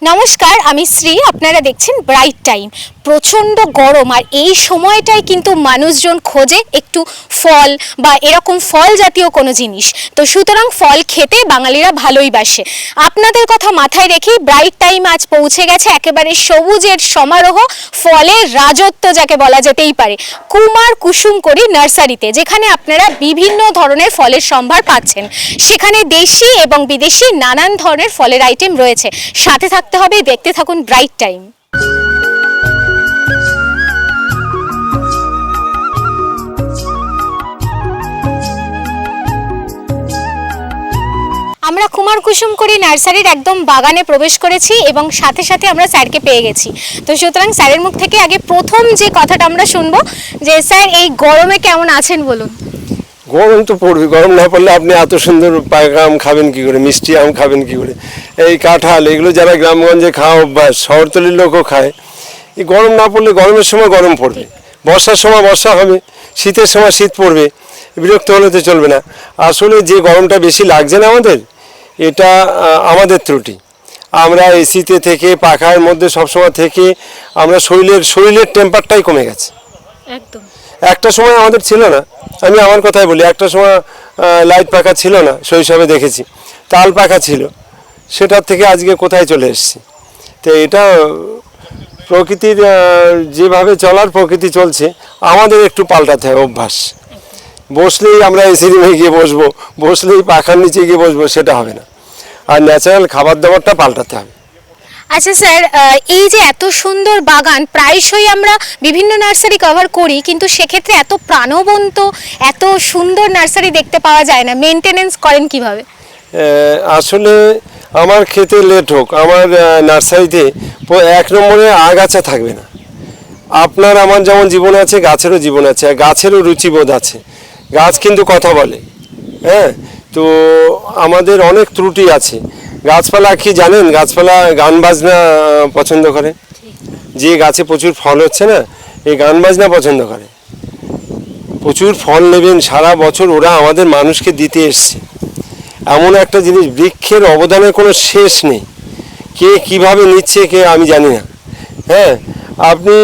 নমস্কার, আমি শ্রী। আপনারা দেখছেন ব্রাইট টাইম। প্রচণ্ড গরম, আর এই সময়টায় কিন্তু মানুষজন খোঁজে একটু ফল বা এরকম ফল জাতীয় কোনো জিনিস। তো সুতরাং ফল খেতে বাঙালিরা ভালোই বাসে। আপনাদের কথা মাথায় রেখেই ব্রাইট টাইম আজ পৌঁছে গেছে একেবারে সবুজের সমারোহ, ফলের রাজত্ব যাকে বলা যেতেই পারে, কুমার কুসুমকড়ি নার্সারিতে, যেখানে আপনারা বিভিন্ন ধরনের ফলের সম্ভার পাচ্ছেন। সেখানে দেশি এবং বিদেশি নানান ধরনের ফলের আইটেম রয়েছে। সাথে থাকতে হবে, দেখতে থাকুন ব্রাইট টাইম। আমরা কুমার কুসুমকড়ি নার্সারির একদম বাগানে প্রবেশ করেছি এবং সাথে সাথে আমরা স্যারকে পেয়ে গেছি। তো সুতরাং স্যারের মুখ থেকে আগে প্রথম যে কথাটা আমরা শুনবো, যে স্যার এই গরমে কেমন আছেন বলুন। গরম তো পড়বে, গরম না পড়লে আপনি এত সুন্দর পাকা আম খাবেন কি করে, মিষ্টি আম খাবেন কি করে, এই কাঁঠাল এগুলো যারা গ্রামগঞ্জে খাওয়া অভ্যাস, শহরতলির লোকও খায়। এই গরম না পড়লে গরমের সময় গরম পড়বে, বর্ষার সময় বর্ষা হবে, শীতের সময় শীত পড়বে, বিরক্ত হলে তো চলবে না। আসলে যে গরমটা বেশি লাগছে না আমাদের, এটা আমাদের ত্রুটি। আমরা এসিতে থেকে পাখার মধ্যে সবসময় থেকে আমরা শরীরের টেম্পারটাই কমে গেছে। একদম একটা সময় আমাদের ছিল না, আমি আমার কথাই বলি, একটা সময় লাইট পাখা ছিল না, শৈশবে দেখেছি তাল পাখা ছিল, সেটার থেকে আজকে কোথায় চলে এসেছি। তো এটা প্রকৃতির যেভাবে চলার, প্রকৃতি চলছে, আমাদের একটু পাল্টাতে হবে অভ্যাস। বসলেই আমরা এসি রুমে গিয়ে বসবো, বসলেই পাখার নিচে গিয়ে বসবো, সেটা হবে না। আর ন্যাচারাল খাবার দাবারটা পাল্টাতে হবে। আচ্ছা স্যার, এই যে এত সুন্দর বাগান, প্রায়শই আমরা বিভিন্ন নার্সারি কভার করি, কিন্তু সেক্ষেত্রে এত প্রাণবন্ত, এত সুন্দর নার্সারি দেখতে পাওয়া যায় না। মেনটেনেন্স করেন কিভাবে? আসলে আমার খেতে লেট হোক, আমার নার্সারিতে এক নম্বরে আগাছা থাকবে না। আপনার আমার যেমন জীবন আছে, গাছেরও জীবন আছে, আর গাছেরও রুচিবোধ আছে। গাছ কিন্তু কথা বলে। হ্যাঁ, তো আমাদের অনেক ত্রুটি আছে। গাছপালা কি জানেন, গাছপালা গান বাজনা পছন্দ করে। যে গাছে প্রচুর ফল হচ্ছে না, এই গান বাজনা পছন্দ করে। প্রচুর ফল নেবেন সারা বছর, ওরা আমাদের মানুষকে দিতে এসছে। এমন একটা জিনিস, বৃক্ষের অবদানের কোনো শেষ নেই। কে কিভাবে নিচ্ছে কে আমি জানি না। হ্যাঁ, আপনি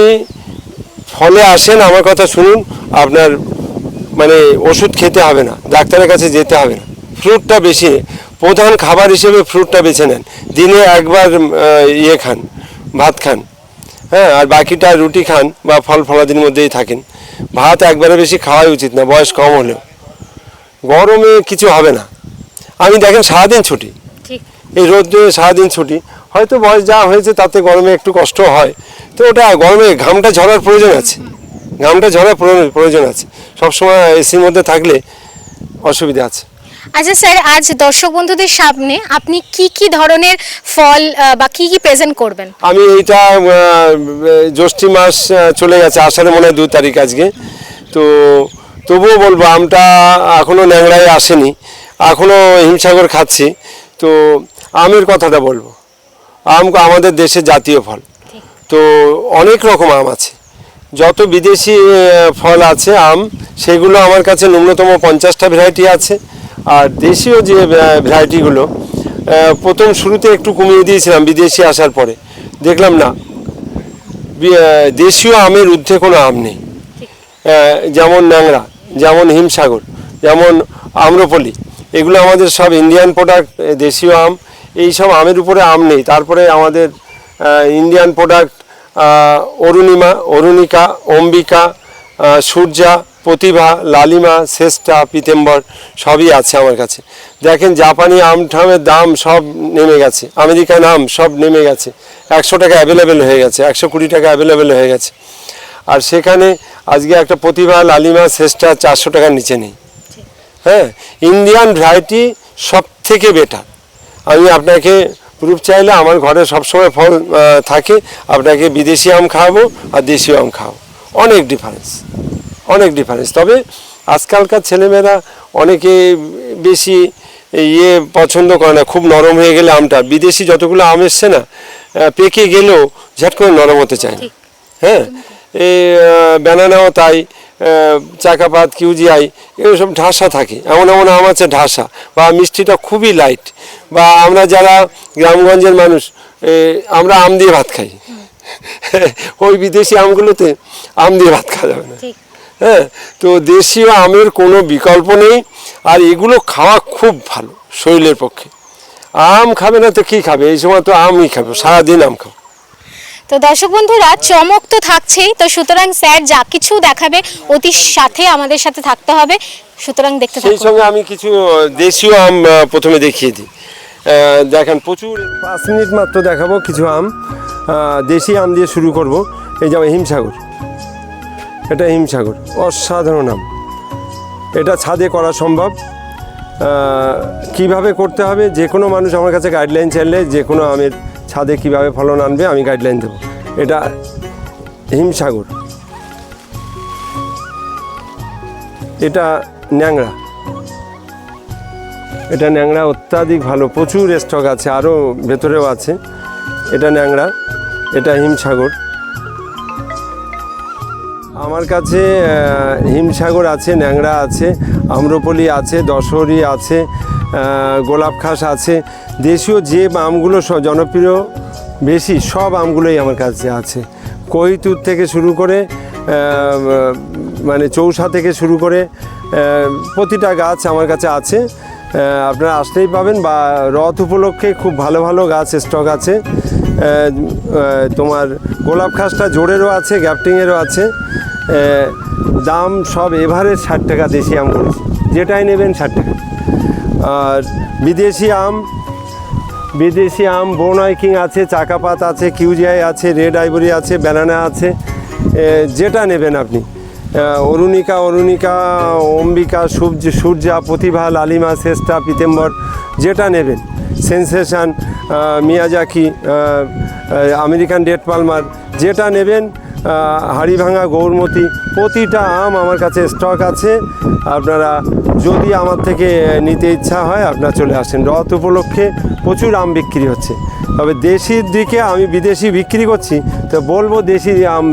ফলে আসেন, আমার কথা শুনুন, আপনার মানে ওষুধ খেতে হবে না, ডাক্তারের কাছে যেতে হবে না। ফ্রুটটা বেশি, প্রধান খাবার হিসেবে ফ্রুটটা বেছে নেন। দিনে একবার খান, ভাত খান। হ্যাঁ, আর বাকিটা রুটি খান বা ফল ফলাদির মধ্যেই থাকেন। ভাত একবারে বেশি খাওয়াই উচিত না, বয়স কম হলেও। গরমে কিছু হবে না। আমি দেখেন সারাদিন ছুটি, এই রোদ্রে সারাদিন ছুটি। হয়তো বয়স যা হয়েছে তাতে গরমে একটু কষ্ট হয়, তো ওটা গরমে ঘামটা ঝরার প্রয়োজন আছে, ঘামটা ঝরার প্রয়োজন আছে। সবসময় এসির মধ্যে থাকলে অসুবিধা আছে। আচ্ছা স্যার, আজ দর্শক বন্ধুদের সামনে আপনি কি কি ধরনের ফল বা কি কি প্রেজেন্ট করবেন? আমি এইটা জ্যৈষ্ঠী মাস চলে গেছে, আষাঢ়ে মনে হয় 2 তারিখ আজকে। তো তবুও বলবো, আমটা এখনও ন্যাংড়ায় আসেনি, এখনও হিমসাগর খাচ্ছি। তো আমের কথাটা বলবো। আম আমাদের দেশের জাতীয় ফল। তো অনেক রকম আম আছে, যত বিদেশি ফল আছে আম, সেগুলো আমার কাছে ন্যূনতম 50টা ভ্যারাইটি আছে। আর দেশীয় যে ভ্যারাইটিগুলো, প্রথম শুরুতে একটু কমিয়ে দিয়েছিলাম, বিদেশি আসার পরে দেখলাম না, দেশীয় আমের ঊর্ধ্বে কোনো আম নেই। যেমন ন্যাংড়া, যেমন হিমসাগর, যেমন আম্রপলি, এগুলো আমাদের সব ইন্ডিয়ান প্রোডাক্ট, দেশীয় আম। এই সব আমের উপরে আম নেই। তারপরে আমাদের ইন্ডিয়ান প্রোডাক্ট অরুণিমা, অরুণিকা, অম্বিকা, সূর্যা, প্রতিভা, লালিমা, শ্রেষ্ঠা, পীতেম্বর সবই আছে আমার কাছে। দেখেন জাপানি আম ঠামের দাম সব নেমে গেছে, আমেরিকান আম সব নেমে গেছে, 100 টাকা অ্যাভেলেবেল হয়ে গেছে, 120 টাকা অ্যাভেলেবেল হয়ে গেছে। আর সেখানে আজকে একটা প্রতিভা, লালিমা, শ্রেষ্ঠা 400 টাকার নিচে নেই। হ্যাঁ, ইন্ডিয়ান ভ্যারাইটি সব থেকে বেটার। আমি আপনাকে প্রুফ চাইলে আমার ঘরে সবসময় ফল থাকে, আপনাকে বিদেশি আম খাওয়াবো আর দেশীয় আম খাওয়াবো। অনেক ডিফারেন্স, অনেক ডিফারেন্স। তবে আজকালকার ছেলেমেয়েরা অনেকে বেশি পছন্দ করে না, খুব নরম হয়ে গেলে আমটা। বিদেশি যতগুলো আম এসছে না, পেকে গেলেও ঝট করে নরম হতে চায় না। হ্যাঁ, এই ব্যানানাও তাই, চাকাপাত কিউজিআই এগুলো সব ঢাসা থাকে, এমন এমন আম আছে ঢাসা বা মিষ্টিটা খুবই লাইট। বা আমরা যারা গ্রামগঞ্জের মানুষ আমরা আম দিয়ে ভাত খাই, ওই বিদেশি আমগুলোতে আম দিয়ে ভাত খাওয়া যাবে না। হ্যাঁ, তো দেশীয় আমের কোনো বিকল্প নেই, আর এগুলো খাওয়া খুব ভালো শরীরের পক্ষে। আম খাবে না তো কী খাবে, এই সময় তো আমই খাবে, সারাদিন আম খাবে। তো দর্শক বন্ধুরা, চমক তো থাকছেই, তো সুতরাং স্যার যা কিছু দেখাবে অতি সাথে আমাদের সাথে থাকতে হবে, সুতরাং দেখতে সেই থাকুন। সঙ্গে আমি কিছু দেশীয় আম প্রথমে দেখিয়ে দিই। দেখেন প্রচুর, 5 মিনিট মাত্র দেখাবো কিছু আম। দেশি আম দিয়ে শুরু করব। এই যেমন হিমসাগর, এটা হিমসাগর, অসাধারণ আম। এটা ছাদে করা সম্ভব। কিভাবে করতে হবে, যে কোনো মানুষ আমার কাছে গাইডলাইন চাইলে যে কোনো আমের ছাদে কিভাবে ফলন আনবে আমি গাইডলাইন দেবো। এটা হিমসাগর, এটা ন্যাংরা, এটা ন্যাংরা অত্যাধিক ভালো, প্রচুর স্টক আছে, আরও ভেতরেও আছে। এটা ন্যাংরা, এটা হিমসাগর। আমার কাছে হিমসাগর আছে, ন্যাংরা আছে, আম্রপলি আছে, দশহরি আছে, গোলাপ খাস আছে। দেশীয় যে আমগুলো সব জনপ্রিয় বেশি, সব আমগুলোই আমার কাছে আছে। কহিতুর থেকে শুরু করে মানে চৌসা থেকে শুরু করে প্রতিটা গাছ আমার কাছে আছে। আপনারা আসলেই পাবেন, বা রথ উপলক্ষে খুব ভালো ভালো গাছ স্টক আছে। তোমার গোলাপ খাসটা জোরেরও আছে, গ্যাপটিংয়েরও আছে। দাম সব এভারেজ 60 টাকা দেশি আম করেছে, যেটাই নেবেন 60 টাকা। আর বিদেশি আম বোনাই কিং আছে, চাকাপাত আছে, কিউজিআই আছে, রেড আইভরি আছে, ব্যানানা আছে, যেটা নেবেন আপনি। অরুণিকা, অম্বিকা, সূর্যা, প্রতিভা, লালিমা, শ্রেষ্ঠা, পিতেম্বর, যেটা নেবেন। সেন্সেশন, মিয়াজাকি, আমেরিকান ডেট পালমার, যেটা নেবেন। হাড়িভাঙা, গৌরমতি, প্রতিটা আম আমার কাছে স্টক আছে। আপনারা যদি আমার থেকে নিতে ইচ্ছা হয় আপনারা চলে আসেন। রথ উপলক্ষে প্রচুর আম বিক্রি হচ্ছে, তবে দেশির দিকে আমি বিদেশি বিক্রি করছি, তো বলবো দেশি আম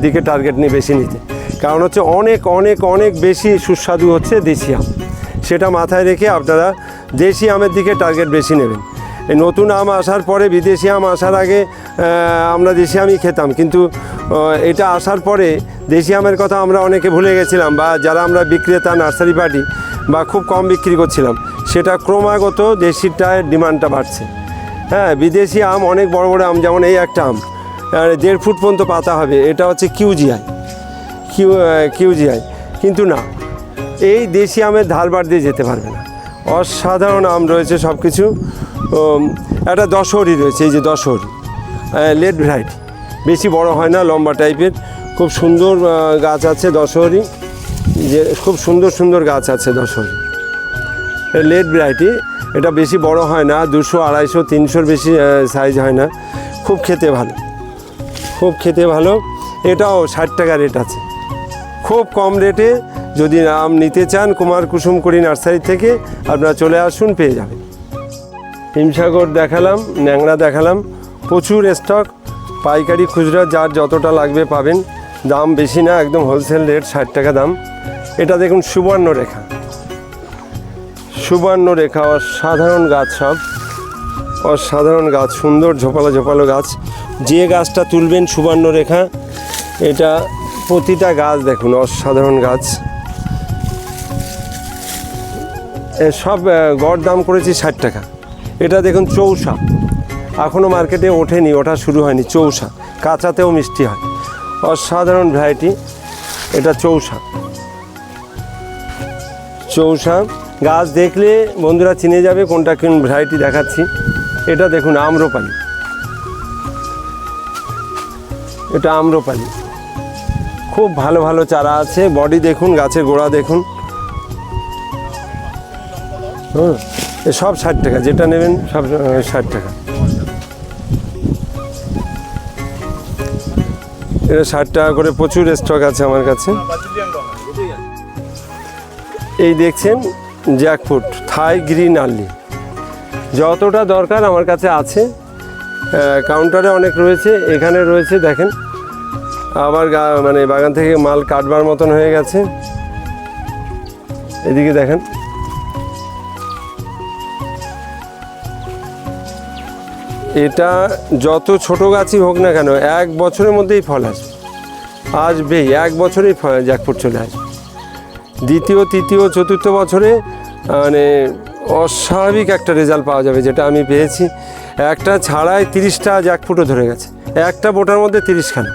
দিকে টার্গেট নিয়ে বেশি নিতে, কারণ হচ্ছে অনেক অনেক অনেক বেশি সুস্বাদু হচ্ছে দেশি আম। সেটা মাথায় রেখে আপনারা দেশি আমের দিকে টার্গেট বেশি নেবেন। এই নতুন আম আসার পরে, বিদেশি আম আসার আগে আমরা দেশি আমই খেতাম, কিন্তু এটা আসার পরে দেশি আমের কথা আমরা অনেকে ভুলে গেছিলাম, বা যারা আমরা বিক্রেতা নার্সারি পার্টি বা খুব কম বিক্রি করছিলাম, সেটা ক্রমাগত দেশিটার ডিমান্ডটা বাড়ছে। হ্যাঁ, বিদেশি আম অনেক বড় বড় আম, যেমন এই একটা আম 1.5 ফুট পর্যন্ত পাতা হবে, এটা হচ্ছে কিউজিআই, কিন্তু না, এই দেশি আমের ধারবার দিয়ে যেতে পারবে না। অসাধারণ আম রয়েছে সব কিছু। একটা দশহরি রয়েছে, এই যে দশহরি লেট ভ্যারাইটি, বেশি বড় হয় না, লম্বা টাইপের, খুব সুন্দর গাছ আছে দশহরি, যে খুব সুন্দর সুন্দর গাছ আছে দশহরি। লেট ভ্যারাইটি, এটা বেশি বড় হয় না, 200, 250, 300 বেশি সাইজ হয় না, খুব খেতে ভালো। এটাও 60 টাকা রেট আছে, খুব কম রেটে। যদি আম নিতে চান কুমার কুসুম করি নার্সারি থেকে আপনারা চলে আসুন, পেয়ে যাবেন। হিমসাগর দেখালাম, ন্যাংরা দেখালাম, প্রচুর স্টক, পাইকারি খুচরা যার যতটা লাগবে পাবেন। দাম বেশি না, একদম হোলসেল রেট, 60 টাকা দাম। এটা দেখুন সুবর্ণরেখা, অসাধারণ গাছ, সব অসাধারণ গাছ, সুন্দর ঝোপালো গাছ। যে গাছটা তুলবেন সুবর্ণরেখা, এটা প্রতিটা গাছ দেখুন অসাধারণ গাছ। সব গড় দাম করেছি 60 টাকা। এটা দেখুন চৌসা, এখনও মার্কেটে ওঠেনি, ওঠা শুরু হয়নি। চৌসা কাঁচাতেও মিষ্টি হয়, অসাধারণ ভ্যারাইটি। এটা চৌসা গাছ দেখলে বন্ধুরা চিনে যাবে কোনটা কোন ভ্যারাইটি দেখাচ্ছি। এটা দেখুন আম্রপালি, এটা আম্রপালি, খুব ভালো ভালো চারা আছে। বডি দেখুন, গাছের গোড়া দেখুন। সব 60 টাকা, যেটা নেবেন সব 60 টাকা। এটা 60 টাকা করে, প্রচুর স্টক আছে আমার কাছে। এই দেখছেন জ্যাকফ্রুট, থাই গ্রিন আর্লি, যতটা দরকার আমার কাছে আছে। কাউন্টারে অনেক রয়েছে, এখানে রয়েছে দেখেন আবার মানে বাগান থেকে মাল কাটবার মতন হয়ে গেছে। এদিকে দেখেন, এটা যত ছোট গাছই হোক না কেন 1 বছরের মধ্যেই ফল আসবেই, 1 বছরেই জ্যাকফ্রুট চলে আসবে। দ্বিতীয়, তৃতীয়, চতুর্থ বছরে মানে অস্বাভাবিক একটা রেজাল্ট পাওয়া যাবে, যেটা আমি পেয়েছি। একটা ছাড়াই 30টা জ্যাকফ্রুটও ধরে গেছে, একটা বোটার মধ্যে 30খানা।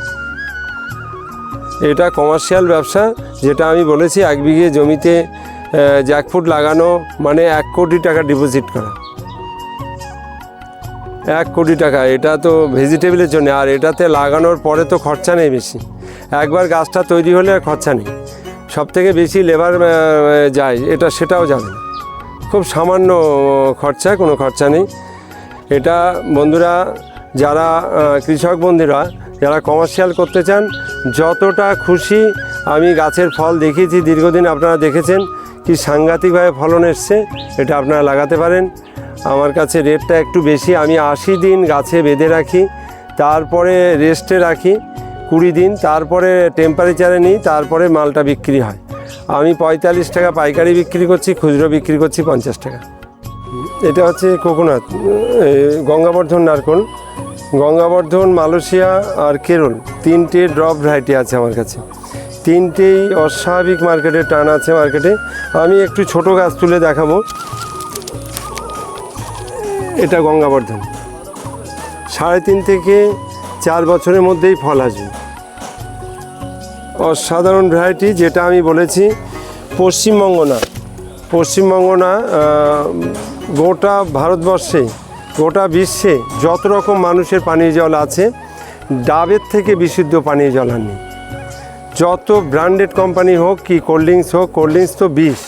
এটা কমার্শিয়াল ব্যবসা, যেটা আমি বলেছি 1 বিঘে জমিতে জ্যাকফ্রুট লাগানো মানে 1 কোটি টাকা ডিপোজিট করা। 1 কোটি টাকা, এটা তো ভেজিটেবলের জন্য। আর এটাতে লাগানোর পরে তো খরচা নেই বেশি, একবার গাছটা তৈরি হলে আর খরচা নেই। সবথেকে বেশি লেবার যায়, এটা সেটাও যাবে না, খুব সামান্য খরচা, কোনো খরচা নেই। এটা বন্ধুরা, যারা কৃষক বন্ধুরা যারা কমার্শিয়াল করতে চান, যতটা খুশি আমি গাছের ফল দেখিয়েছি দীর্ঘদিন, আপনারা দেখেছেন কি সাংঘাতিকভাবে ফলন এসছে। এটা আপনারা লাগাতে পারেন। আমার কাছে রেটটা একটু বেশি, আমি 80 দিন গাছে বেঁধে রাখি, তারপরে রেস্টে রাখি 20 দিন, তারপরে টেম্পারেচারে নিই, তারপরে মালটা বিক্রি হয়। আমি 45 টাকা পাইকারি বিক্রি করছি, খুচরো বিক্রি করছি 50 টাকা। এটা হচ্ছে কোকোনাট, গঙ্গাবর্ধন নারকোল, গঙ্গাবর্ধন, মালয়েশিয়া আর কেরল, 3টে ড্রপ ভ্যারাইটি আছে আমার কাছে। 3টেই অস্বাভাবিক মার্কেটে টান আছে মার্কেটে। আমি একটু ছোট গাছ তুলে দেখাবো। এটা গঙ্গাবর্ধন, 3.5 থেকে 4 বছরের মধ্যেই ফল আসবে। অসাধারণ ভ্যারাইটি, যেটা আমি বলেছি পশ্চিমবঙ্গ না, গোটা ভারতবর্ষে, গোটা বিশ্বে যত রকম মানুষের পানীয় জল আছে, ডাবের থেকে বিশুদ্ধ পানীয় জল আর নেই। যত ব্র্যান্ডেড কোম্পানি হোক কি কোল্ড ড্রিঙ্কস হোক, কোল্ড ড্রিঙ্কস তো বিষ,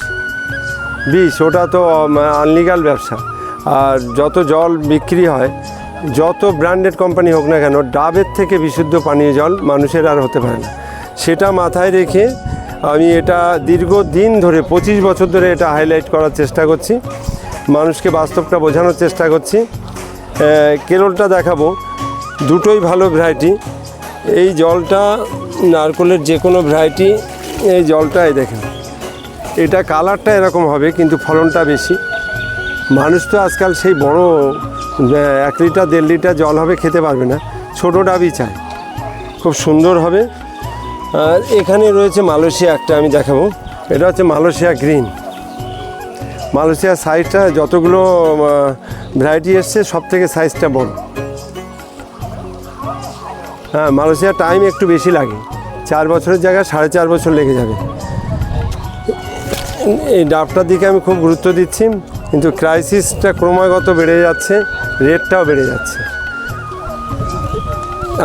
ওটা তো আনলিগাল ব্যবসা। আর যত জল বিক্রি হয়, যত ব্র্যান্ডেড কোম্পানি হোক না কেন, ডাবের থেকে বিশুদ্ধ পানীয় জল মানুষের আর হতে পারে না। সেটা মাথায় রেখে আমি এটা দীর্ঘদিন ধরে 25 বছর ধরে এটা হাইলাইট করার চেষ্টা করছি, মানুষকে বাস্তবটা বোঝানোর চেষ্টা করছি। কেরলটা দেখাবো, দুটোই ভালো ভ্যারাইটি। এই জলটা নারকোলের যে কোনো ভ্যারাইটি, এই জলটা এই দেখেন, এটা কালারটা এরকম হবে কিন্তু ফলনটা বেশি। মানুষ তো আজকাল সেই বড় 1 লিটার 1.5 লিটার জল হবে খেতে পারবে না, ছোটো ডাবই চায়, খুব সুন্দর হবে। আর এখানে রয়েছে মালয়েশিয়া, একটা আমি দেখাবো। এটা হচ্ছে মালয়েশিয়া গ্রিন। মালয়েশিয়ার সাইজটা যতগুলো ভ্যারাইটি এসছে সব থেকে সাইজটা বড়। হ্যাঁ, মালয়েশিয়ার টাইম একটু বেশি লাগে, 4 বছরের জায়গায় 4.5 বছর লেগে যাবে। এই ডাবটার দিকে আমি খুব গুরুত্ব দিচ্ছি, কিন্তু ক্রাইসিসটা ক্রমাগত বেড়ে যাচ্ছে, রেটটাও বেড়ে যাচ্ছে।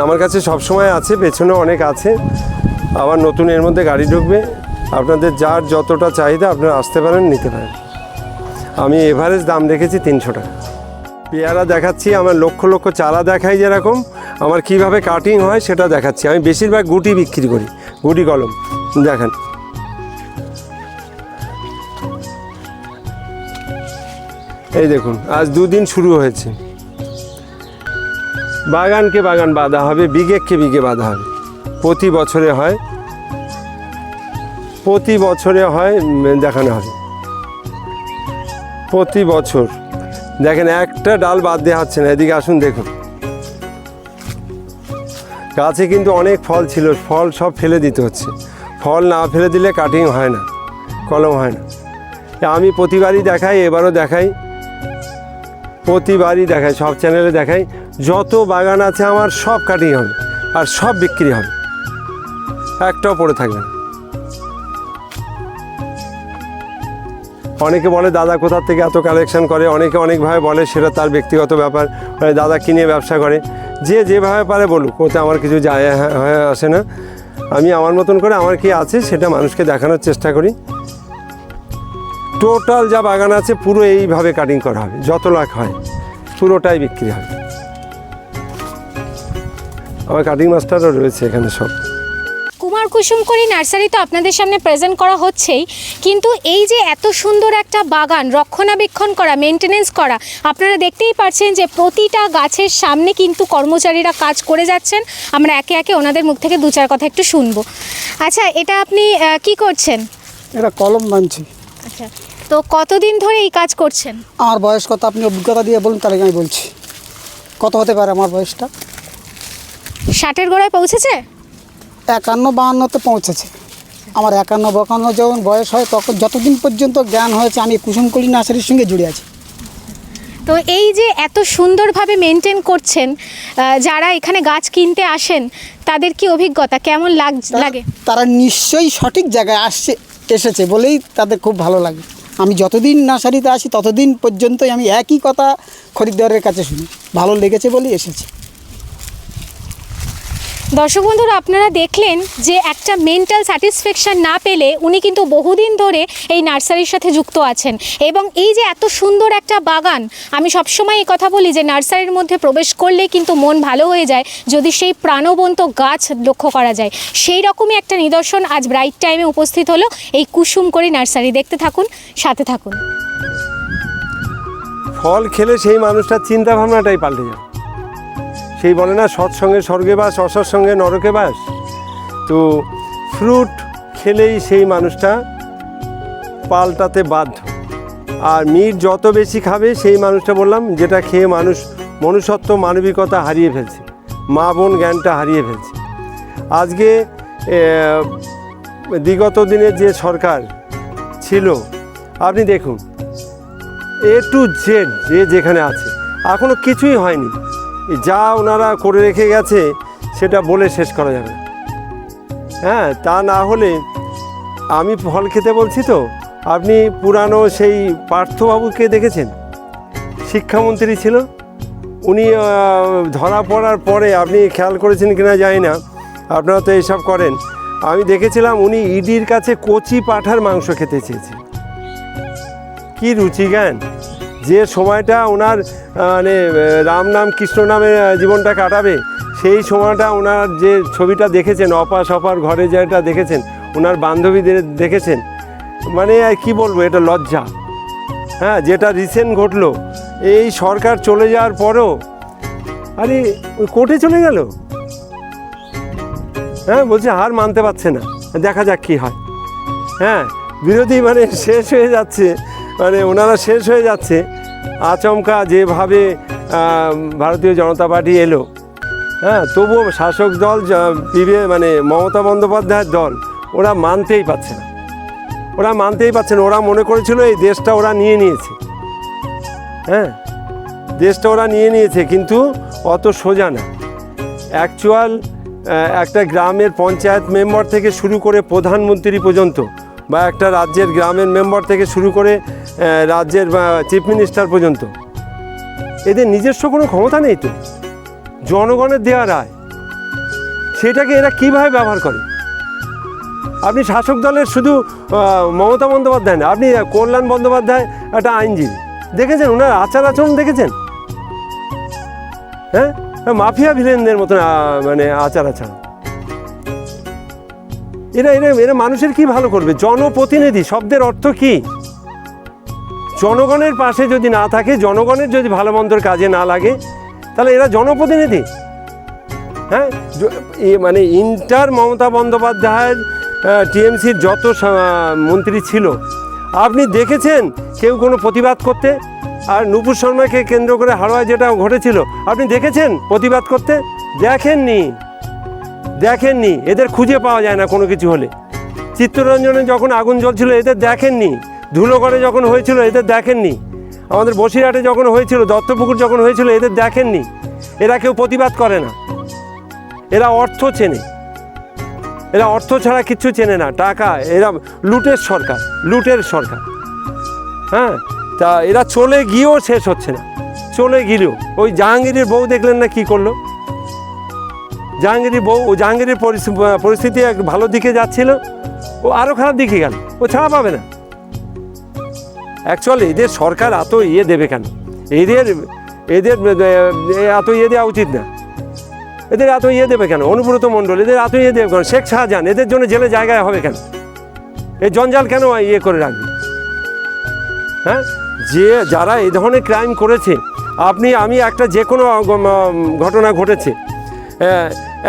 আমার কাছে সব সময় আছে, পেছনেও অনেক আছে, আবার নতুন এর মধ্যে গাড়ি ঢুকবে। আপনাদের যার যতটা চাহিদা আপনারা আসতে পারেন, নিতে পারেন। আমি এভারেজ দাম রেখেছি 300 টাকা। পেয়ারা দেখাচ্ছি, আমার লক্ষ লক্ষ চারা দেখাই, যেরকম আমার কিভাবে কাটিং হয় সেটা দেখাচ্ছি। আমি বেশিরভাগ গুটি বিক্রি করি, গুটি কলম। দেখেন, এই দেখুন, আজ 2 দিন শুরু হয়েছে। বাগানকে বাগান বাঁধা হবে, বিঘেকে বিঘে বাঁধা হবে। প্রতি বছরে হয়, দেখানো হবে প্রতি বছর। দেখেন, একটা ডাল বাদ দেওয়া হচ্ছে না। এদিকে আসুন, দেখুন, গাছে কিন্তু অনেক ফল ছিল, ফল সব ফেলে দিতে হচ্ছে। ফল না ফেলে দিলে কাটিং হয় না, কলম হয় না। আমি প্রতিবারই দেখাই, এবারও দেখাই, প্রতিবারই দেখাই, সব চ্যানেলে দেখাই। যত বাগান আছে আমার সব কাটিং হবে আর সব বিক্রি হবে, একটাও পড়ে থাকবে না। অনেকে বলে দাদা কোথা থেকে এত কালেকশন করে, অনেকে অনেকভাবে বলে, সেটা তার ব্যক্তিগত ব্যাপার। দাদা কিনে ব্যবসা করে, যে যেভাবে পারে বলুক, ওতে আমার কিছু যায় আসে না। আমি আমার মতন করে আমার কি আছে সেটা মানুষকে দেখানোর চেষ্টা করি। টোটাল যা বাগান আছে পুরো এইভাবে কাটিং করা হবে, যত লাখ হয় পুরোটাই বিক্রি হবে। আমার কাটিং মাস্টারও রয়েছে এখানে সব। কুমার কুসুমকরি নার্সারি তো আপনাদের সামনে প্রেজেন্ট করা হচ্ছেই, কিন্তু এই যে এত সুন্দর একটা বাগান রক্ষণাবেক্ষণ করা, মেনটেনেন্স করা, আপনারা দেখতেই পাচ্ছেন যে প্রতিটা গাছের সামনে কিন্তু কর্মচারীরা কাজ করে যাচ্ছেন। আমরা একে একে ওনাদের মুখ থেকে দু চার কথা একটু শুনবো। আচ্ছা, এটা আপনি কি করছেন? এটা কলম বানছি। আচ্ছা, তো কতদিন ধরে এই কাজ করছেন? আমার বয়স কত আপনি অভিজ্ঞতা দিয়ে বলুন, তাহলে আমি বলছি কত হতে পারে আমার বয়সটা। 60-এর গোড়ায় পৌঁছেছে? 51-52-তে পৌঁছেছে। আমার 51-52 যখন বয়স হয় তখন যতদিন পর্যন্ত জ্ঞান হয়েছে আমি কুসুমকলি নার্সারির সঙ্গে জুড়ে আছি। তো এই যে এত সুন্দরভাবে মেনটেন করছেন, যারা এখানে গাছ কিনতে আসেন তাদের কি অভিজ্ঞতা, কেমন লাগে? তারা নিশ্চয়ই সঠিক জায়গায় এসেছে বলেই তাদের খুব ভালো লাগে। আমি যতদিন নার্সারিতে আসি ততদিন পর্যন্তই আমি একই কথা খরিদ্দারের কাছে শুনি, ভালো লেগেছে বলেই এসেছি। দর্শক বন্ধুরা, আপনারা দেখলেন যে একটা মেন্টাল স্যাটিসফ্যাকশান না পেলে উনি কিন্তু বহুদিন ধরে এই নার্সারির সাথে যুক্ত আছেন। এবং এই যে এত সুন্দর একটা বাগান, আমি সবসময় এই কথা বলি যে নার্সারির মধ্যে প্রবেশ করলে কিন্তু মন ভালো হয়ে যায় যদি সেই প্রাণবন্ত গাছ লক্ষ্য করা যায়। সেই রকমই একটা নিদর্শন আজ ব্রাইট টাইমে উপস্থিত হলো এই কুসুমকরি নার্সারি। দেখতে থাকুন, সাথে থাকুন। ফল খেলে সেই মানুষটার চিন্তা ভাবনাটাই পাল্টে যায়। সেই বলে না, সৎসঙ্গে স্বর্গে বাস, অসৎসঙ্গে নরকে বাস। তো ফ্রুট খেলেই সেই মানুষটা পাল্টাতে বাধ্য। আর মিট যত বেশি খাবে সেই মানুষটা, বললাম, যেটা খেয়ে মানুষ মনুষ্যত্ব মানবিকতা হারিয়ে ফেলছে, মা বোন জ্ঞানটা হারিয়ে ফেলছে। আজকে বিগত দিনের যে সরকার ছিল, আপনি দেখুন A to Z যে যেখানে আছে, এখনও কিছুই হয়নি। যা ওনারা করে রেখে গেছে সেটা বলে শেষ করা যাবে না। হ্যাঁ, তা না হলে আমি ফল খেতে বলছি তো, আপনি পুরানো সেই পার্থবাবুকে দেখেছেন? শিক্ষামন্ত্রী ছিল উনি। ধরা পড়ার পরে আপনি খেয়াল করেছেন কিনা জানি না, আপনারা তো এইসব করেন। আমি দেখেছিলাম উনি ইডির কাছে কচি পাঁঠার মাংস খেতে চেয়েছেন। কি রুচি জ্ঞান! যে সময়টা ওনার মানে রাম নাম কৃষ্ণ নামে জীবনটা কাটাবে, সেই সময়টা ওনার যে ছবিটা দেখেছেন, অপাস অপার ঘরে যেটা দেখেছেন, ওনার বান্ধবীদের দেখেছেন, মানে কি বলবো, এটা লজ্জা। হ্যাঁ, যেটা রিসেন্ট ঘটলো, এই সরকার চলে যাওয়ার পরও আরে ওই কোর্টে চলে গেল। হ্যাঁ, বলছে হার মানতে পারছে না, দেখা যাক কী হয়। হ্যাঁ, বিরোধী মানে শেষ হয়ে যাচ্ছে, মানে ওনারা শেষ হয়ে যাচ্ছে। আচমকা যেভাবে ভারতীয় জনতা পার্টি এলো, হ্যাঁ, তবুও শাসক দল মানে মমতা বন্দ্যোপাধ্যায়ের দল, ওরা মানতেই পারছে না। ওরা মনে করেছিল এই দেশটা ওরা নিয়ে নিয়েছে। হ্যাঁ, দেশটা ওরা নিয়ে নিয়েছে, কিন্তু অত সোজা না। অ্যাকচুয়াল একটা গ্রামের পঞ্চায়েত মেম্বার থেকে শুরু করে প্রধানমন্ত্রী পর্যন্ত, বা একটা রাজ্যের গ্রামের মেম্বার থেকে শুরু করে রাজ্যের চিফ মিনিস্টার পর্যন্ত, এদের নিজস্ব কোনো ক্ষমতা নেই। তো জনগণের দেওয়া রায়, সেটাকে এরা কীভাবে ব্যবহার করে? আপনি শাসক দলের শুধু মমতা বন্দ্যোপাধ্যায় না, আপনি কল্যাণ বন্দ্যোপাধ্যায় একটা আইনজীবী দেখেছেন, ওনার আচার আচরণ দেখেছেন? হ্যাঁ, মাফিয়া ভিলেনদের মতন মানে আচার আচরণ। এরা মানুষের কি ভালো করবে? জনপ্রতিনিধি শব্দের অর্থ কি? জনগণের পাশে যদি না থাকে, জনগণের যদি ভালো মন্দর কাজে না লাগে, তাহলে এরা জনপ্রতিনিধি? হ্যাঁ, মানে ইন্টার মমতা বন্দ্যোপাধ্যায়ের টিএমসির যত মন্ত্রী ছিল, আপনি দেখেছেন কেউ কোনো প্রতিবাদ করতে? আর নূপুর শর্মাকে কেন্দ্র করে হাওড়ায় যেটা ঘটেছিল, আপনি দেখেছেন প্রতিবাদ করতে? দেখেননি। এদের খুঁজে পাওয়া যায় না কোনো কিছু হলে। চিত্তরঞ্জনে যখন আগুন জ্বলছিল, এদের দেখেননি। ধুলোগড়ে যখন হয়েছিল, এদের দেখেননি। আমাদের বসিরহাটে যখন হয়েছিল, দত্তপুকুর যখন হয়েছিল, এদের দেখেননি। এরা কেউ প্রতিবাদ করে না। এরা অর্থ চেনে, এরা অর্থ ছাড়া কিচ্ছু চেনে না। টাকা, এরা লুটের সরকার। হ্যাঁ, তা এরা চলে গিয়েও শেষ হচ্ছে না। চলে গেলেও ওই জাহাঙ্গীরের বউ দেখলেন না কি করলো? জাহাঙ্গীরের পরিস্থিতি এক ভালো দিকে যাচ্ছিল, ও আরও খারাপ দিকে গেল, ও ছাড়া পাবে না। অ্যাকচুয়ালি এদের সরকার এত দেবে কেন? এদের এত দেওয়া উচিত না। এদের এত ইয়ে দেবে কেন? অনুব্রত মণ্ডল এদের এত ইয়ে দেবে কেন? শেখ শাহজাহান এদের জন্য জেলে জায়গায় হবে কেন? এই জঞ্জাল কেন ইয়ে করে রাখবে? হ্যাঁ, যে যারা এই ধরনের ক্রাইম করেছে, আমি একটা যে কোনো ঘটনা ঘটেছে,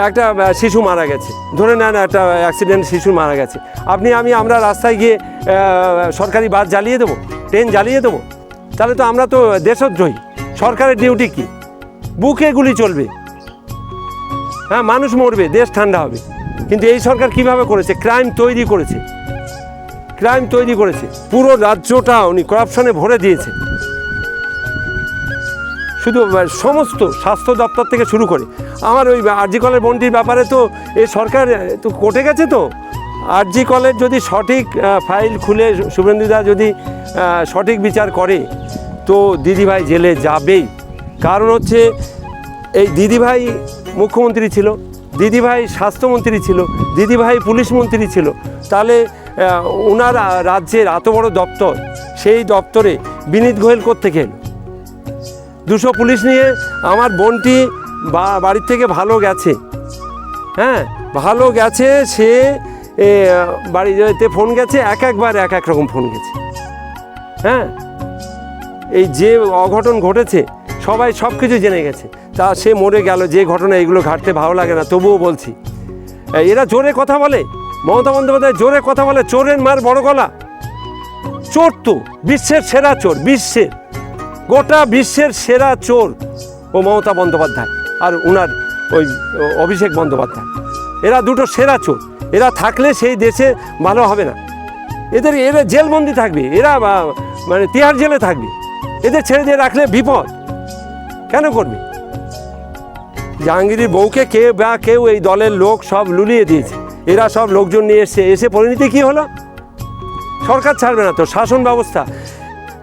একটা শিশু মারা গেছে, ধরে নেন একটা অ্যাক্সিডেন্ট, শিশু মারা গেছে, আমরা রাস্তায় গিয়ে সরকারি বাস জ্বালিয়ে দেবো, ট্রেন জ্বালিয়ে দেবো? তাহলে তো আমরা তো দেশদ্রোহী। সরকারের ডিউটি কি? বুকে গুলি চলবে, হ্যাঁ, মানুষ মরবে, দেশ ঠান্ডা হবে। কিন্তু এই সরকার কিভাবে করেছে? ক্রাইম তৈরি করেছে, পুরো রাজ্যটা উনি করাপশনে ভরে দিয়েছে। শুধু সমস্ত স্বাস্থ্য দপ্তর থেকে শুরু করে, আমার ওই আরজি কলের বন্টির ব্যাপারে তো এই সরকার তো কোর্টে গেছে। তো আরজি কলের যদি সঠিক ফাইল খুলে শুভেন্দুদা যদি সঠিক বিচার করে, তো দিদিভাই জেলে যাবেই। কারণ হচ্ছে এই দিদিভাই মুখ্যমন্ত্রী ছিল, দিদিভাই স্বাস্থ্যমন্ত্রী ছিল, দিদিভাই পুলিশ মন্ত্রী ছিল, তাহলে ওনার রাজ্যের এত বড় দপ্তর, সেই দপ্তরে বিনীত গোয়েল কোত্থেকে এলো? 200 পুলিশ নিয়ে আমার বোনটি বাড়ির থেকে ভালো গেছে, হ্যাঁ, ভালো গেছে, সে বাড়িতে ফোন গেছে, একবার এক রকম ফোন গেছে। হ্যাঁ, এই যে অঘটন ঘটেছে সবাই সব কিছু জেনে গেছে, তা সে মরে গেল। যে ঘটনা, এগুলো ঘাটতে ভালো লাগে না, তবুও বলছি। এরা জোরে কথা বলে, মমতা বন্দ্যোপাধ্যায় জোরে কথা বলে, চোরের মার বড় গলা। চোর তো বিশ্বের সেরা চোর, গোটা বিশ্বের সেরা চোর ও মমতা বন্দ্যোপাধ্যায় আর উনার ওই অভিষেক বন্দ্যোপাধ্যায়, এরা দুটো সেরা চোর। এরা থাকলে সেই দেশে ভালো হবে না। এরা জেলবন্দি থাকবে, এরা মানে তিহার জেলে থাকবে। এদের ছেড়ে দিয়ে রাখলে বিপদ। কেন করবে? জাহাঙ্গীরের বউকে কেউ এই দলের লোক সব লুলিয়ে দিয়েছে। এরা সব লোকজন নিয়ে এসে পরিণতি কী হলো? সরকার ছাড়বে না তো, শাসন ব্যবস্থা।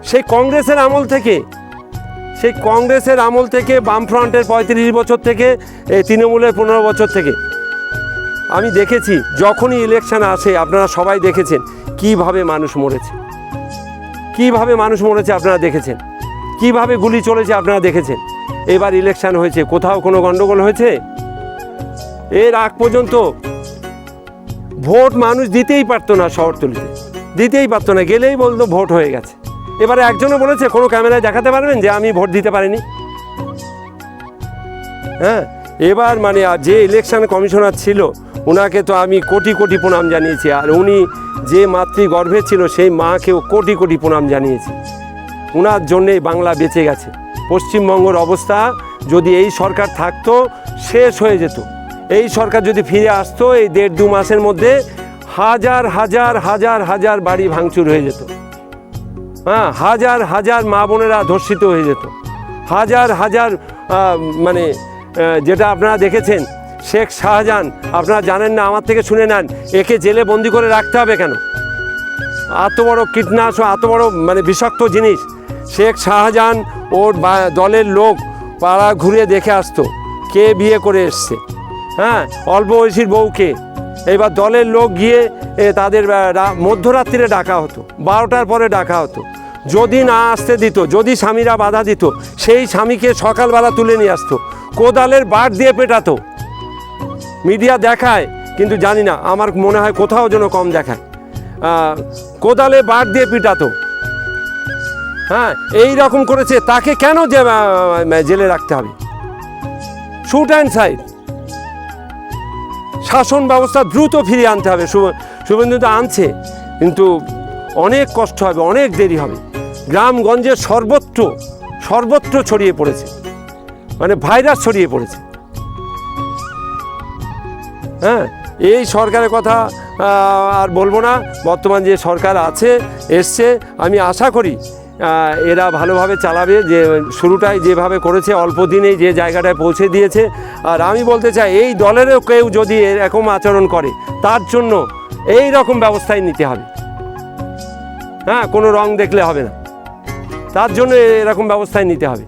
সেই কংগ্রেসের আমল থেকে বামফ্রন্টের 35 বছর থেকে, এই তৃণমূলের 15 বছর থেকে আমি দেখেছি, যখনই ইলেকশন আসে আপনারা সবাই দেখেছেন কিভাবে মানুষ মরেছে, আপনারা দেখেছেন, কিভাবে গুলি চলেছে আপনারা দেখেছেন। এবার ইলেকশন হয়েছে, কোথাও কোনো গন্ডগোল হয়েছে? এর আগ পর্যন্ত ভোট মানুষ দিতেই পারতো না, শহরতলিতে দিতেই পারতো না, গেলেই বলতো ভোট হয়ে গেছে। এবারে একজনও বলেছে, কোনো ক্যামেরায় দেখাতে পারবেন যে আমি ভোট দিতে পারিনি? হ্যাঁ, এবার মানে যে ইলেকশন কমিশনার ছিল ওনাকে তো আমি কোটি কোটি প্রণাম জানিয়েছি, আর উনি যে মাতৃগর্ভে ছিল সেই মাকেও কোটি কোটি প্রণাম জানিয়েছি। ওনার জন্যেই বাংলা বেঁচে গেছে। পশ্চিমবঙ্গের অবস্থা যদি এই সরকার থাকতো শেষ হয়ে যেত। এই সরকার যদি ফিরে আসতো, এই 1.5-2 মাসের মধ্যে হাজার হাজার হাজার হাজার বাড়ি ভাঙচুর হয়ে যেত। হ্যাঁ, হাজার হাজার মা বোনেরা ধর্ষিত হয়ে যেত। হাজার হাজার মানে যেটা আপনারা দেখেছেন শেখ শাহজাহান, আপনারা জানেন না, আমার থেকে শুনে নেন, একে জেলে বন্দি করে রাখতে হবে কেন? এত বড় কীটনাশক, এত বড় মানে বিষাক্ত জিনিস। শেখ শাহজাহান ওর দলের লোক পাড়া ঘুরে দেখে আসতো কে বিয়ে করে এসছে, হ্যাঁ, অল্প বয়সীর বউকে। এবার দলের লোক গিয়ে তাদের মধ্যরাত্রিরে ডাকা হতো, 12টার পরে ডাকা হতো। যদি না আসতে দিত, যদি স্বামীরা বাধা দিত, সেই স্বামীকে সকালবেলা তুলে নিয়ে আসতো, কোদালের বাট দিয়ে পেটাতো। মিডিয়া দেখায়, কিন্তু জানি না, আমার মনে হয় কোথাও যেন কম দেখায়। কোদালে বাট দিয়ে পিটাতো। হ্যাঁ, এই রকম করেছে, তাকে কেন জেলে রাখতে হবে? Shoot and side. শাসন ব্যবস্থা দ্রুত ফিরিয়ে আনতে হবে। শুভেন্দু তো আনছে, কিন্তু অনেক কষ্ট হবে, অনেক দেরি হবে। গ্রামগঞ্জে সর্বত্র ছড়িয়ে পড়েছে, মানে ভাইরাস ছড়িয়ে পড়েছে। হ্যাঁ, এই সরকারের কথা আর বলবো না। বর্তমান যে সরকার এসছে, আমি আশা করি এরা ভালোভাবে চালাবে। যে শুরুটাই যেভাবে করেছে, অল্প দিনেই যে জায়গাটায় পৌঁছে দিয়েছে। আর আমি বলতে চাই, এই দলেরও কেউ যদি এরকম আচরণ করে, তার জন্য এই রকম ব্যবস্থাই নিতে হবে। হ্যাঁ, কোনো রং দেখলে হবে না, তার জন্য এরকম ব্যবস্থাই নিতে হবে।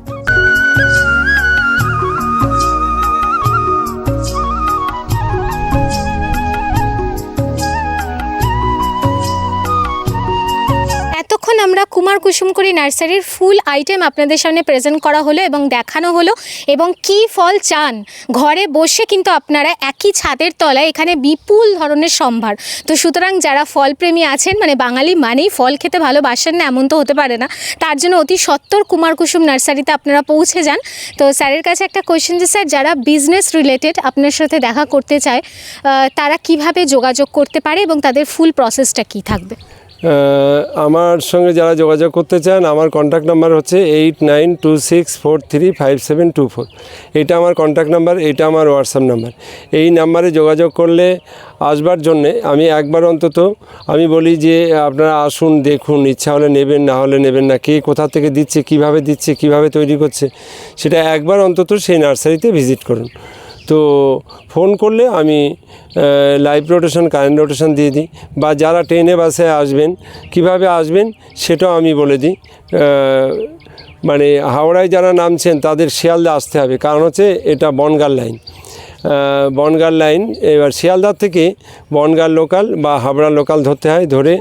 এতক্ষণ আমরা কুমার কুমার কুসুমকরি নার্সারির ফুল আইটেম আপনাদের সামনে প্রেজেন্ট করা হলো এবং দেখানো হলো, এবং কি ফল চান ঘরে বসে কিন্তু আপনারা একই ছাদের তলায় এখানে বিপুল ধরনের সম্ভার। তো সুতরাং যারা ফলপ্রেমী আছেন, মানে বাঙালি মানেই ফল খেতে ভালোবাসেন না এমন তো হতে পারে না, তার জন্য অতি সত্বর কুমার কুসুম নার্সারিতে আপনারা পৌঁছে যান। তো স্যারের কাছে একটা কোয়েশ্চেন, যে স্যার যারা বিজনেস রিলেটেড আপনার সাথে দেখা করতে চায় তারা কিভাবে যোগাযোগ করতে পারে এবং তাদের ফুল প্রসেসটা কি থাকবে? আমার সঙ্গে যারা যোগাযোগ করতে চান, আমার কন্ট্যাক্ট নাম্বার হচ্ছে 8926435724। এটা আমার কন্ট্যাক্ট নাম্বার, এটা আমার হোয়াটসঅ্যাপ নাম্বার। এই নাম্বারে যোগাযোগ করলে আসবার জন্যে আমি একবার অন্তত আমি বলি যে আপনারা আসুন, দেখুন, ইচ্ছা হলে নেবেন, না হলে নেবেন না, কে কোথা থেকে দিচ্ছে, কিভাবে তৈরি করছে, সেটা একবার অন্তত সেই নার্সারিতে ভিজিট করুন। তো ফোন করলে আমি লাইভ রোটেশন, কারেন্ট রোটেশন দিয়ে দিই, বা যারা ট্রেনে বাসে আসবেন কিভাবে আসবেন সেটাও আমি বলে দিই। মানে হাওড়ায় যারা নামছেন তাদের শিয়ালদা আসতে হবে, কারণ হচ্ছে এটা বনগাঁ লাইন। বনগাঁ লাইন, এবার শিয়ালদার থেকে বনগাঁ লোকাল বা হাবড়া লোকাল ধরতে হয়, ধরে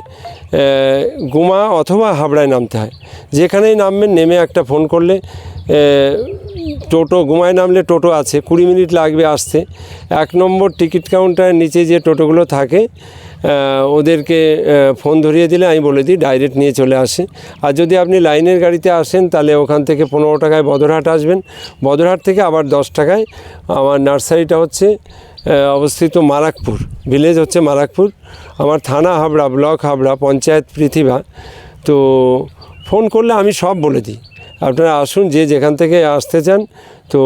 গুমা অথবা হাবড়ায় নামতে হয়। যেখানেই নামবেন নেমে একটা ফোন করলে, টোটো, গুমায় নামলে টোটো আছে, 20 মিনিট লাগবে আসতে। 1 নম্বর টিকিট কাউন্টারের নিচে যে টোটোগুলো থাকে ওদেরকে ফোন ধরিয়ে দিলে আমি বলে দিই, ডাইরেক্ট নিয়ে চলে আসে। আর যদি আপনি লাইনের গাড়িতে আসেন তাহলে ওখান থেকে 15 টাকায় বদরহাট আসবেন, বদরহাট থেকে আবার 10 টাকায়। আমার নার্সারিটা হচ্ছে অবস্থিত মারাকপুর, ভিলেজ হচ্ছে মারাকপুর, আমার থানা হাবড়া, ব্লক হাবড়া, পঞ্চায়েত পৃথিবী। তো ফোন করলে আমি সব বলে দিই, আপনারা আসুন, যে যেখান থেকে আসতে চান। তো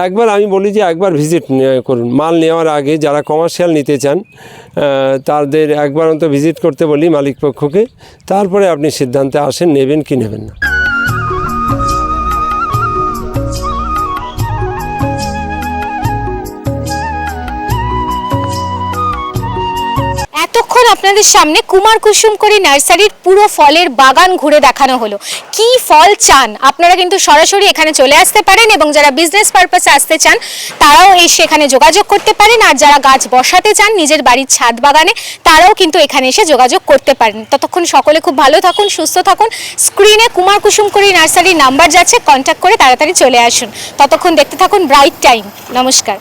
একবার আমি বলি যে একবার ভিজিট করুন, মাল নেওয়ার আগে যারা কমার্শিয়াল নিতে চান তাদের একবার অন্তত ভিজিট করতে বলি মালিক পক্ষকে, তারপরে আপনি সিদ্ধান্তে আসেন নেবেন কি নেবেন না। এতক্ষণ আপনাদের সামনে কুমার কুসুমকরি নার্সারির পুরো ফলের বাগান ঘুরে দেখানো হলো। কি ফল চান আপনারা কিন্তু সরাসরি এখানে চলে আসতে পারেন, এবং যারা বিজনেস পারপাসে আসতে চান তারাও এসে এখানে যোগাযোগ করতে পারেন, আর যারা গাছ বসাতে চান নিজের বাড়ির ছাদ বাগানে তারাও কিন্তু এখানে এসে যোগাযোগ করতে পারেন। ততক্ষণ সকলে খুব ভালো থাকুন, সুস্থ থাকুন। স্ক্রিনে কুমার কুসুমকরি নার্সারির নাম্বার যাচ্ছে, কন্ট্যাক্ট করে তাড়াতাড়ি চলে আসুন। ততক্ষণ দেখতে থাকুন ব্রাইট টাইম। নমস্কার।